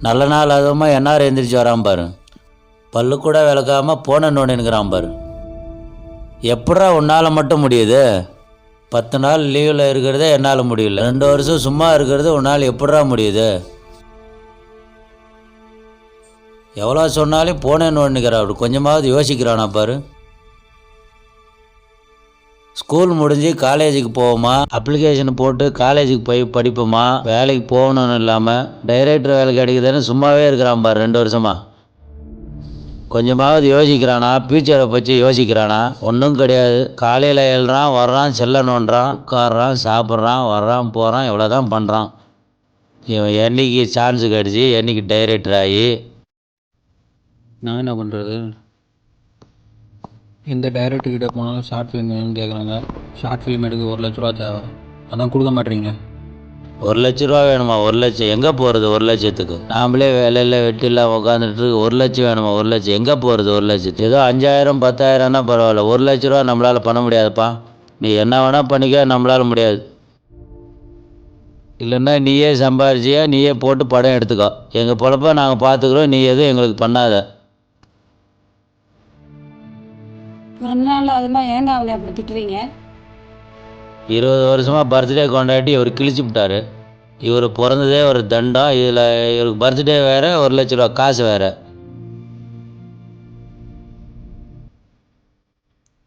நல்ல நாள் அதுவுமா என்ஆர் எந்திரிச்சு வரான் பாரு. பல்லு கூட விளக்காமல் போன நோண்டினுக்கிறான் பாரு. எப்படா உன்னால் மட்டும் முடியுது? 10 நாள் லீவில் இருக்கிறதே என்னால் முடியல. 2 வருஷம் சும்மா இருக்கிறது உன்னால் எப்படா முடியுது? எவ்வளோ சொன்னாலும் போனேன்னு நோண்டினுக்கிறான். அப்படி கொஞ்சமாவது யோசிக்கிறானா பாரு. ஸ்கூல் முடிஞ்சு காலேஜுக்கு போவோமா, அப்ளிகேஷன் போட்டு காலேஜுக்கு போய் படிப்போமா, வேலைக்கு போகணும்னு இல்லாமல் டைரக்டர் வேலை கிடைக்குதுன்னு சும்மாவே இருக்கிறான் பாரு 2 வருஷமா. கொஞ்சமாவது யோசிக்கிறானா? ஃபியூச்சரை பற்றி யோசிக்கிறானா? ஒன்றும் கிடையாது. காலையில் எழுறான், வர்றான், செல்ல நோண்டுறான், உட்காடுறான், சாப்பிட்றான், வர்றான், போகிறான், இவ்வளோ தான் பண்ணுறான். இவன் என்னைக்கு சான்ஸு கிடச்சி என்னைக்கு டைரக்டர் ஆகி நான் என்ன பண்ணுறது? எந்த டைரக்டர்கிட்ட போனாலும் ஷார்ட் ஃபிலிம் வேணும்னு கேட்குறாங்க. ஷார்ட் ஃபிலிம் எடுக்க 1,00,000 தேவை, அதான் கொடுக்க மாட்டேறீங்க. 1,00,000 வேணுமா? 1,00,000 எங்கே போகிறது? 1,00,000த்துக்கு நாமளே வேலையில் வெட்டிலாம் உட்காந்துட்டு 1,00,000 வேணுமா? 1,00,000 எங்கே போகிறது? 1,00,000 ஏதோ 5,000 10,000னா பரவாயில்ல. 1,00,000 நம்மளால் பண்ண முடியாதுப்பா. நீ என்ன வேணால் பண்ணிக்க, நம்மளால் முடியாது. இல்லைன்னா நீயே சம்பாரிச்சியா, நீயே போட்டு படம் எடுத்துக்கோ. எங்கள் பொழப்ப நாங்கள் பார்த்துக்குறோம், நீ எதுவும் எங்களுக்கு பண்ணாத. ஏங்க அவளை அப்படி திட்டுறீங்க? 20 வருஷமாக பர்த்டே கொண்டாடி இவர் கிழிச்சு விட்டாரு. இவர் பிறந்ததே ஒரு தண்டம். இதில் இவருக்கு பர்த்டே வேறு, 1,00,000 காசு வேறு.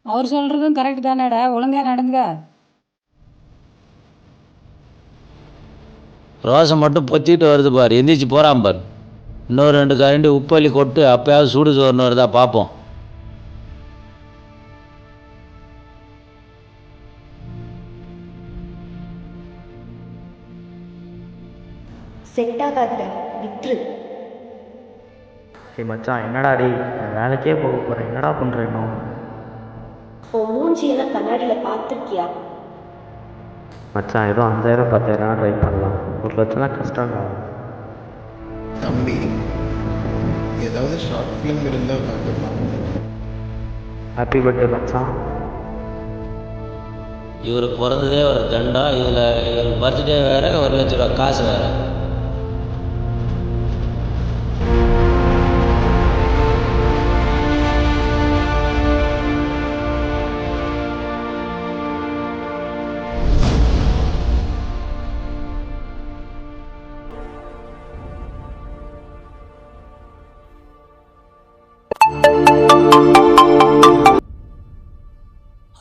அவர் சொல்றதும் கரெக்ட் தானேடா, ஒழுங்கா நடந்துக்க. ரோசம் மட்டும் பொத்திட்டு வருது பாரு. எந்திரிச்சு போகிறான் பாரு. இன்னொரு 2 கரண்டி உப்பள்ளி கொட்டு, அப்போயாவது சூடு சோறுன்னு வருதா பார்ப்போம். செட் ஆகாத விட்ரு. சரி மச்சான், என்னடா டேய், நான் வேலைக்கே போக போகிறேன், என்னடா பண்ணுறேன் இன்னும்? உன் மூஞ்சியெல்லாம் கண்ணாடியில் பார்த்துருக்கியா? மச்சான், ஏதோ 5,000 10,000 ட்ரை பண்ணலாம். 1,00,000 தான் கஷ்டம்டா. தம்பி, ஏதாவது ஷார்ட் ஃபிலிம் இருந்தால் பார்க்கலாம். ஹாப்பி பர்த்டே மச்சான். இவர் பிறந்ததே ஒரு தண்டம். இதில் இவருக்கு பர்த்டே வேறு, 1,00,000 காசு வேறு.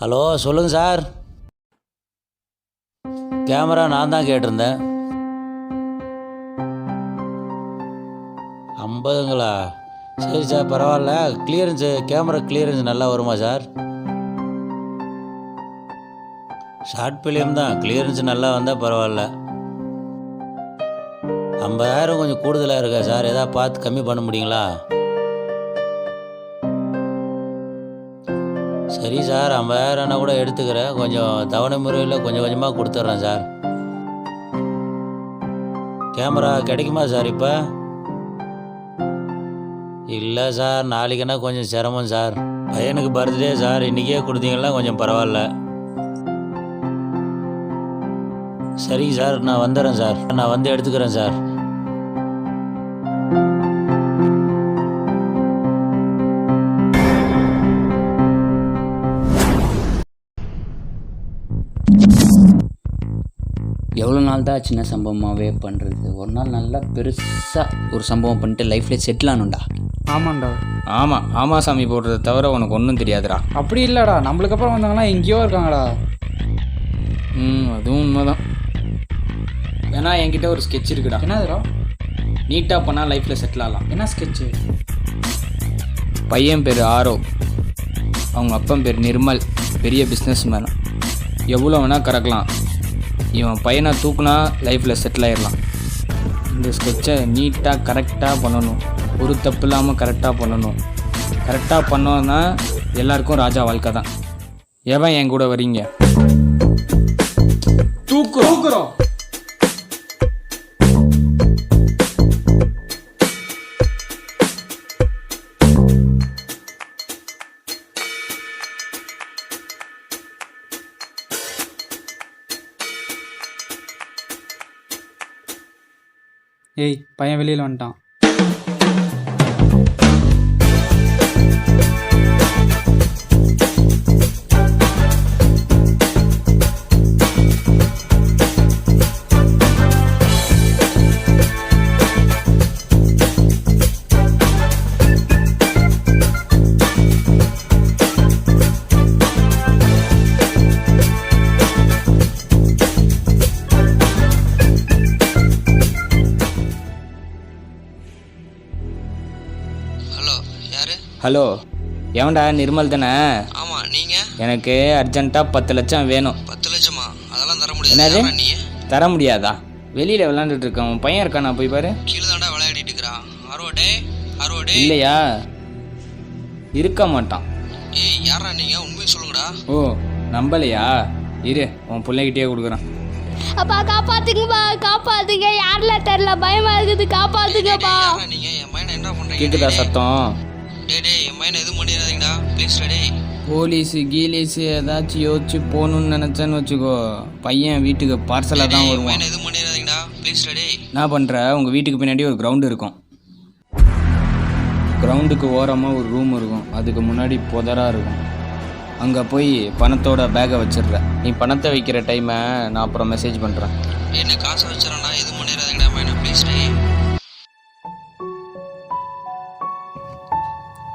ஹலோ, சொல்லுங்கள் சார். கேமரா நான் தான் கேட்டிருந்தேன். 50ங்களா? சரி சார், பரவாயில்ல. கிளியரன்ஸு, கேமரா கிளியரன்ஸ் நல்லா வருமா சார்? ஷார்ட் ஃபிலிம் தான், கிளியரன்ஸ் நல்லா வந்தால் பரவாயில்ல. 50,000 கொஞ்சம் கூடுதலாக இருக்கா சார்? எதாவது பார்த்து கம்மி பண்ண முடியுங்களா? சரி சார், 50,000னா கூட எடுத்துக்கிறேன். கொஞ்சம் தவணை முறையில் கொஞ்சம் கொஞ்சமாக கொடுத்துட்றேன் சார். கேமரா கிடைக்குமா சார் இப்போ? இல்லை சார், நாளைக்குன்னா கொஞ்சம் சிரமம் சார். பையனுக்கு பர்த்டே சார், இன்றைக்கே கொடுத்தீங்கன்னா கொஞ்சம் பரவாயில்ல. சரிங்க சார், நான் வந்துடுறேன் சார். நான் வந்து எடுத்துக்கிறேன் சார். எவ்வளோ நாள் தான் சின்ன சம்பவமாகவே பண்ணுறது? ஒரு நாள் நல்லா பெருசாக ஒரு சம்பவம் பண்ணிட்டு லைஃப்பில் செட்டில் ஆகணும்டா. ஆமாண்டா. ஆமாம் சாமி போடுறத தவிர உனக்கு ஒன்றும் தெரியாதுடா. அப்படி இல்லைடா, நம்மளுக்கு அப்புறம் வந்தாங்கன்னா எங்கேயோ இருக்காங்கடா. அதுவும் உண்மைதான். ஏன்னா என்கிட்ட ஒரு ஸ்கெட்ச் இருக்குடா. என்னதுடா? நீட்டாக பண்ணால் லைஃப்பில் செட்டில் ஆகலாம். என்ன ஸ்கெட்சு? பையன் பேர் ஆரோ, அவங்க அப்பன் பேர் நிர்மல், பெரிய பிஸ்னஸ் மேன். எவ்வளோ வேணால் கறக்கலாம். இவன் பையனை தூக்குனா லைஃப்பில் செட்டில் ஆகிடலாம். இந்த ஸ்கெட்சை நீட்டாக கரெக்டாக பண்ணணும். ஒரு தப்பு இல்லாமல் கரெக்டாக பண்ணணும். கரெக்டாக பண்ணோன்னா எல்லாருக்கும் ராஜா வாழ்க்கை தான். எவன் என் கூட வரீங்க? தூக்குறோம். ஏய், பையன் வெளியில் வந்துட்டான். ஹலோ, எவன்டா? நிர்மல் தானே? ஆமாம், நீங்கள்? எனக்கு அர்ஜென்ட்டாக 10 லட்சம் வேணும். 10 லட்சமா? அதெல்லாம் தர முடியாது. என்னது? நீ தர முடியாதா? வெளியில் விளாண்டுட்டு இருக்கான். உன் பையன் இருக்கானா? போய் பாரு. கீழே தாண்டா விளையாடிட்டு இருக்கிறான். அறுவடே இல்லையா? இருக்க மாட்டான். ஏய், யாரா நீங்கள்? உண்மையை சொல்லுங்கடா. ஓ, நம்பலையா? இரு, உன் பிள்ளைகிட்டே கொடுக்குறான். அப்பா காப்பாத்துங்கப்பா, காப்பாத்துங்க. யாருல தெரியல, பயமா இருக்குது, காப்பாத்துங்கப்பா. யாரா நீங்கள்? என் பையனை என்ன பண்ணுறீங்க? கேக்குதா சத்தம்? டேய், என் பையனை எதுவும் பண்ணிடாதீங்கடா ப்ளீஸ். டே போலீஸு கீலீஸு ஏதாச்சும் யோசிச்சு போகணுன்னு நினச்சேன்னு வச்சுக்கோ, பையன் வீட்டுக்கு பார்சலாக தான் வருவான். பையனை எதுவும் பண்ணிடாதீங்கடா ப்ளீஸ். டே என்ன பண்ணுற? உங்கள் வீட்டுக்கு பின்னாடி ஒரு கிரவுண்டு இருக்கும். கிரவுண்டுக்கு ஓரமாக ஒரு ரூம் இருக்கும். அதுக்கு முன்னாடி புதராக இருக்கும். அங்கே போய் பணத்தோட பேக்கை வச்சிடுற. நீ பணத்தை வைக்கிற டைமை நான் அப்புறம் மெசேஜ் பண்ணுறேன். என்ன காசை வச்சிடறேன்டா, எதுவும் பண்ணிடாதீங்கடா பையனை ப்ளீஸ்.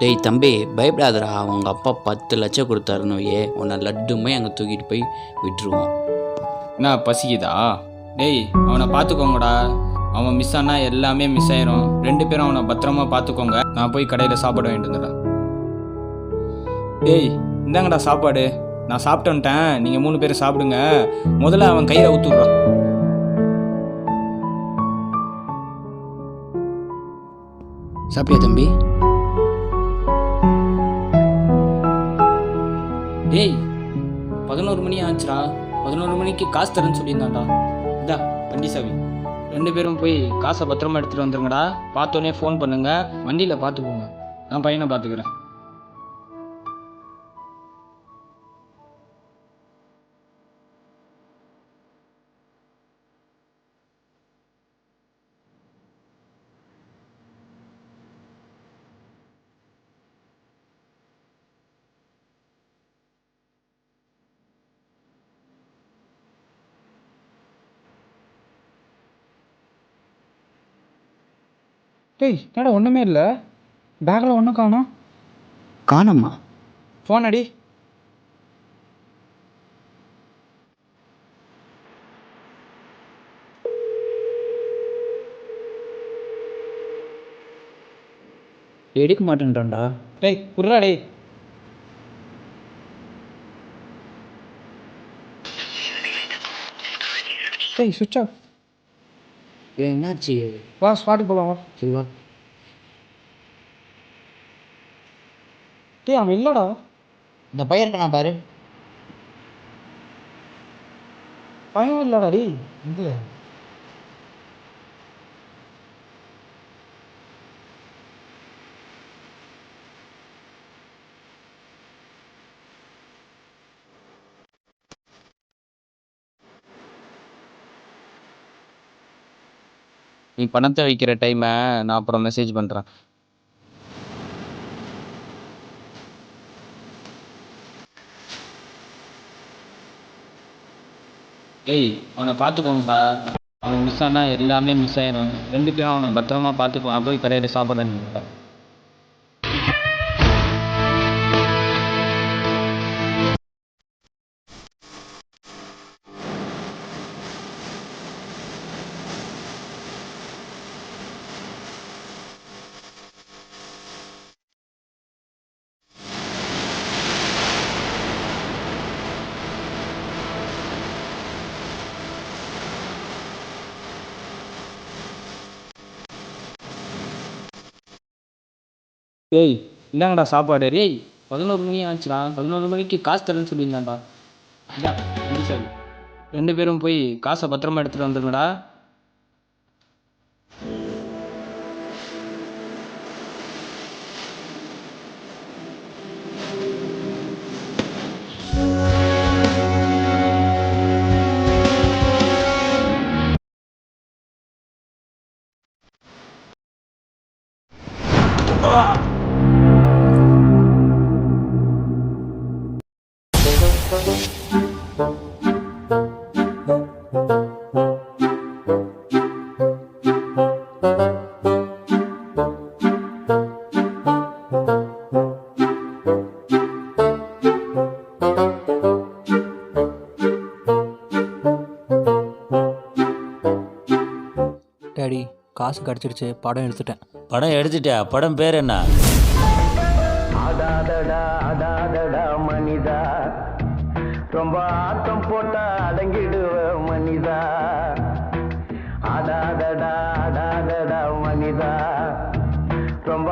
டேய் தம்பி, பயப்படாதடா. அவங்க அப்பா 10 லட்சம் கொடுத்தாருன்னு வையே, உன்னை லட்டுமே அங்கே தூக்கிட்டு போய் விட்டுருவோம். என்ன பசிக்குதா? டேய், அவனை பார்த்துக்கோங்கடா. அவன் மிஸ் ஆனால் எல்லாமே மிஸ் ஆயிரும். 2 பேரும் அவனை பத்திரமா பார்த்துக்கோங்க. நான் போய் கடையில் சாப்பாடு வாங்கிட்டு வந்துடுறேன். டேய், இந்தாங்கடா சாப்பாடு. நான் சாப்பிட்டு வந்துட்டேன். நீங்கள் 3 பேர் சாப்பிடுங்க. முதல்ல அவன் கையில் ஊற்றுடுறான். சாப்பிட்டியா தம்பி? டேய், 11 மணி ஆச்சுடா. 11 மணிக்கு காசு தரேன்னு சொல்லியிருந்தான்டா. இதா வண்டி சாவி. 2 பேரும் போய் காசை பத்திரமா எடுத்துகிட்டு வந்துருங்கடா. பார்த்தோன்னே ஃபோன் பண்ணுங்க. வண்டியில் பார்த்துக்கோங்க. நான் பையனை பார்த்துக்கிறேன். டேய் என்னடா ஒன்றுமே இல்லை, பேக்கில் ஒன்றும் காணோம். காணோமா? ஃபோன் அடி. எடுக்க மாட்டேன்றான்டா. டேய் புர்றா டேய். டேய் சுவிட்ச் ஆஃப். என்னாச்சு? வா ஸ்பாட்டுக்கு போகலாம் வா. சரி வா. டேய் அவன் இல்லைடா. இந்த பையன் இருக்கானா பாரு. பயம் இல்லைடா டேய். இது நீ பணத்தை வைக்கிற டைமை நான் அப்புறம் மெசேஜ் பண்ணுறேன். ஏய், அவனை பார்த்துக்கோங்கப்பா. அவன் மிஸ் ஆனால் எல்லாமே மிஸ் ஆயிடும். 2 பேரும் அவனை பத்திரமா பார்த்துக்குவான். போய் கடையில் சாப்பிட்றேன்னு. ஏய், இந்தாங்கடா சாப்பாடு. ஏய், 11 மணி ஆச்சுடா. 11 மணிக்கு காசு தரேன்னு சொல்லியிருந்தான்டா. இந்தா வண்டி சாவி. 2 பேரும் போய் காசை பத்திரமா எடுத்துகிட்டு வந்துருங்கடா. டேடி காசு கிடச்சிருச்சு, படம் எடுத்துட்டேன். படம் எடுத்துட்டியா? படம் பேர் என்ன? ரொம்ப ஆட்டம் போட்டா அடங்கிடுவ மனிதா. ஆடாதடா ஆடாதடா மனிதா, ரொம்ப